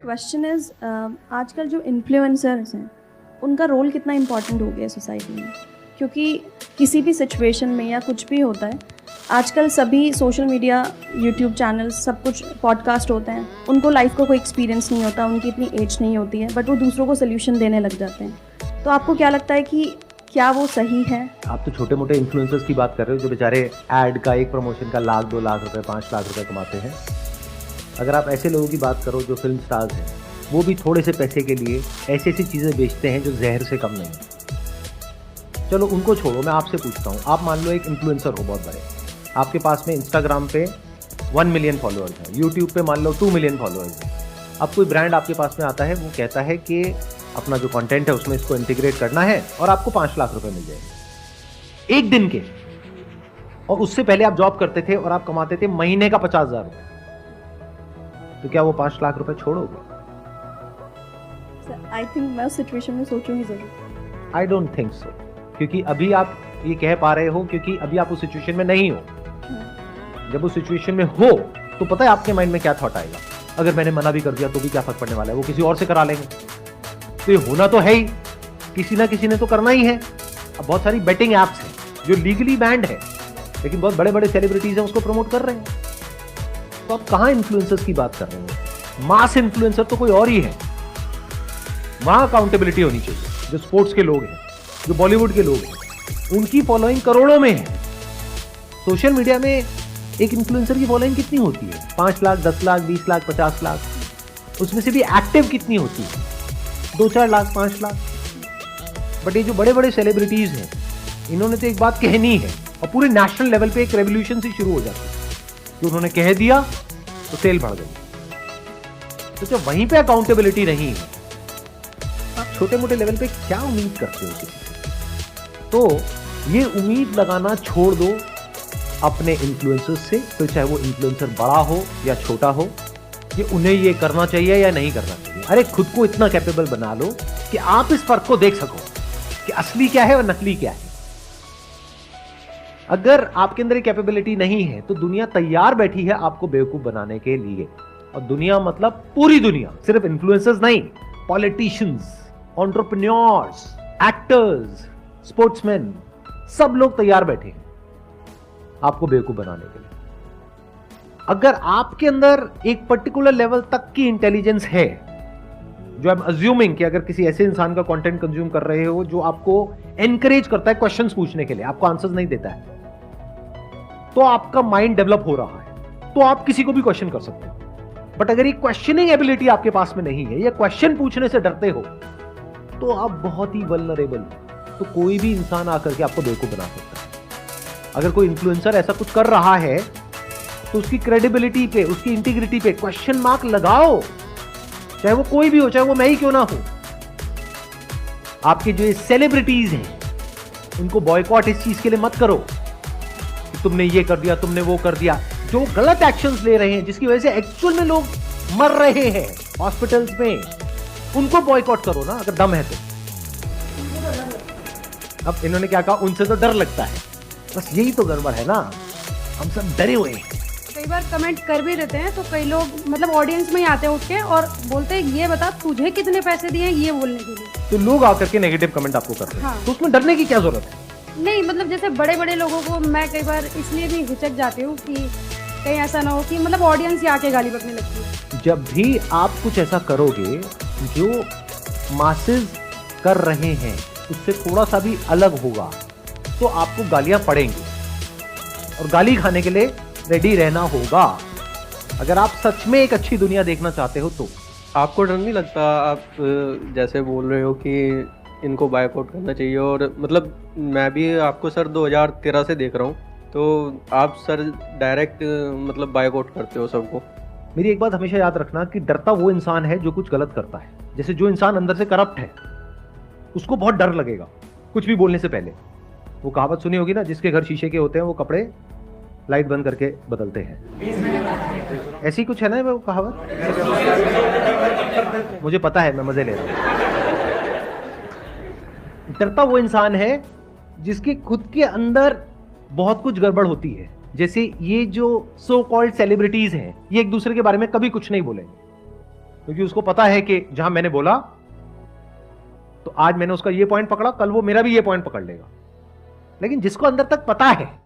Question is आजकल जो influencers हैं उनका रोल कितना इम्पॉर्टेंट हो गया सोसाइटी में, क्योंकि किसी भी सिचुएशन में या कुछ भी होता है आजकल सभी सोशल मीडिया, यूट्यूब चैनल्स, सब कुछ पॉडकास्ट होते हैं। उनको लाइफ का कोई एक्सपीरियंस नहीं होता, उनकी इतनी एज नहीं होती है, बट वो दूसरों को सोल्यूशन देने लग जाते हैं। तो आपको क्या लगता है कि क्या वो सही है? आप तो छोटे मोटे इन्फ्लुएंसर्स की बात कर रहे हो जो बेचारे ऐड का, एक प्रमोशन का 1 लाख 2 लाख रुपए 5 लाख रुपए कमाते हैं। अगर आप ऐसे लोगों की बात करो जो फिल्म स्टार्स हैं, वो भी थोड़े से पैसे के लिए ऐसी ऐसी चीज़ें बेचते हैं जो जहर से कम नहीं है। चलो उनको छोड़ो, मैं आपसे पूछता हूँ, आप मान लो एक इन्फ्लुएंसर हो बहुत बड़े, आपके पास में इंस्टाग्राम पे 1 मिलियन फॉलोअर्स हैं, यूट्यूब पे मान लो 2 मिलियन फॉलोअर्स हैं। अब कोई ब्रांड आपके पास में आता है, वो कहता है कि अपना जो कंटेंट है उसमें इसको इंटीग्रेट करना है और आपको 5 लाख रुपए मिल जाएंगे एक दिन के। और उससे पहले आप जॉब करते थे और आप कमाते थे महीने का 50,000 रुपए, तो क्या वो 5 लाख रुपए छोड़ोगे? आई थिंक मैं उस सिचुएशन में सोचूंगी जरूर। आई डोंट थिंक सो, क्योंकि अभी आप ये कह पा रहे हो क्योंकि अभी आप उस सिचुएशन में नहीं हो। जब उस सिचुएशन में हो तो पता है आपके माइंड में क्या थॉट आएगा, अगर मैंने मना भी कर दिया तो भी क्या फर्क पड़ने वाला है, वो किसी और से करा लेंगे। तो ये होना तो है ही, किसी ना किसी ने तो करना ही है। अब बहुत सारी बेटिंग एप्स हैं जो लीगली बैंड है, लेकिन बहुत बड़े बड़े सेलिब्रिटीज हैं उसको प्रमोट कर रहे हैं। तो आप कहां इन्फ्लुएंसर्स की बात कर रहे हो? मास इन्फ्लुएंसर तो कोई और ही है। वहां अकाउंटेबिलिटी होनी चाहिए। जो स्पोर्ट्स के लोग हैं, जो बॉलीवुड के लोग हैं, उनकी फॉलोइंग करोड़ों में है। सोशल मीडिया में एक इन्फ्लुएंसर की फॉलोइंग कितनी होती है? 5 लाख, 10 लाख, 20 लाख, 50 लाख। उसमें से भी एक्टिव कितनी होती है? 2-4 लाख, 5 लाख। बट ये जो बड़े बड़े सेलिब्रिटीज हैं, इन्होंने तो एक बात कहनी है और पूरे नेशनल लेवल पे एक रेवोल्यूशन से शुरू हो जाती है कि उन्होंने कह दिया तो सेल बढ़ गई। तो जब वहीं पे अकाउंटेबिलिटी नहीं है, आप छोटे मोटे लेवल पे क्या उम्मीद करते हो किसी से? तो ये उम्मीद लगाना छोड़ दो अपने इन्फ्लुएंसर्स से, तो चाहे वो इन्फ्लुएंसर बड़ा हो या छोटा हो, कि उन्हें ये करना चाहिए या नहीं करना चाहिए। अरे खुद को इतना कैपेबल बना लो कि आप इस फर्क को देख सको कि असली क्या है और नकली क्या है। अगर आपके अंदर ये कैपेबिलिटी नहीं है तो दुनिया तैयार बैठी है आपको बेवकूफ बनाने के लिए। और दुनिया मतलब पूरी दुनिया, सिर्फ इन्फ्लुएंसर्स नहीं, पॉलिटिशियंस, एंटरप्रेन्योर्स, एक्टर्स, स्पोर्ट्समैन, सब लोग तैयार बैठे हैं आपको बेवकूफ बनाने के लिए। अगर आपके अंदर एक पर्टिकुलर लेवल तक की इंटेलिजेंस है, जो आई एम अज्यूमिंग कि अगर किसी ऐसे इंसान का कंटेंट कंज्यूम कर रहे हो जो आपको एनकरेज करता है क्वेश्चंस पूछने के लिए, आपको आंसर्स नहीं देता है, तो आपका माइंड डेवलप हो रहा है, तो आप किसी को भी क्वेश्चन कर सकते हो। बट अगर ये क्वेश्चनिंग एबिलिटी आपके पास में नहीं है या क्वेश्चन पूछने से डरते हो, तो आप बहुत ही वल्नरेबल हो। तो कोई भी इंसान आकर के आपको बेवकूफ बना सकता है। अगर कोई इन्फ्लुएंसर ऐसा कुछ कर रहा है तो उसकी क्रेडिबिलिटी पे, उसकी इंटीग्रिटी पे क्वेश्चन मार्क लगाओ, चाहे वो कोई भी हो, चाहे वो मैं ही क्यों ना हो। आपके जो सेलिब्रिटीज हैं उनको बॉयकॉट इस चीज के लिए मत करो कि तुमने ये कर दिया, तुमने वो कर दिया। जो गलत एक्शंस ले रहे हैं, जिसकी वजह से एक्चुअल में लोग मर रहे हैं हॉस्पिटल्स में, उनको बॉयकॉट करो ना अगर दम है तो। अब इन्होंने क्या कहा, उनसे तो डर लगता है, बस यही तो गड़बड़ है ना, हम सब डरे हुए हैं। कई बार कमेंट कर भी देते हैं तो कई लोग मतलब ऑडियंस में ही आते हैं उठ के और बोलते हैं ये बता तुझे कितने पैसे दिए ये बोलने के लिए। तो लोग आकर के नेगेटिव कमेंट आपको करते हैं। हाँ। तो उसमें डरने की क्या जरूरत है? नहीं मतलब जैसे बड़े बड़े लोगों को मैं कई बार इसलिए भी हिचक जाती हूँ कि कहीं ऐसा ना हो कि मतलब ऑडियंस ही आके गाली बकने लगती है। जब भी आप कुछ ऐसा करोगे जो मासेस कर रहे हैं उससे थोड़ा सा भी अलग होगा, तो आपको गालियां पड़ेंगी और गाली खाने के लिए रेडी रहना होगा, अगर आप सच में एक अच्छी दुनिया देखना चाहते हो तो। आपको डर नहीं लगता, आप जैसे बोल रहे हो कि इनको बायकॉट करना चाहिए, और मतलब मैं भी आपको सर 2013 से देख रहा हूँ, तो आप सर डायरेक्ट मतलब बायकॉट करते हो सबको। मेरी एक बात हमेशा याद रखना कि डरता वो इंसान है जो कुछ गलत करता है। जैसे जो इंसान अंदर से करप्ट है उसको बहुत डर लगेगा कुछ भी बोलने से पहले। वो कहावत सुनी होगी ना, जिसके घर शीशे के होते हैं वो कपड़े लाइट बंद करके बदलते हैं। ऐसी कुछ है ना वो कहावत, मुझे पता है, मैं मजे ले रहा हूं। डरता वो इंसान है जिसके खुद के अंदर बहुत कुछ गड़बड़ होती है। जैसे ये जो सो कॉल्ड सेलिब्रिटीज हैं, ये एक दूसरे के बारे में कभी कुछ नहीं बोलेंगे, क्योंकि उसको पता है कि जहां मैंने बोला तो आज मैंने उसका ये पॉइंट पकड़ा, कल वो मेरा भी ये पॉइंट पकड़ लेगा। लेकिन जिसको अंदर तक पता है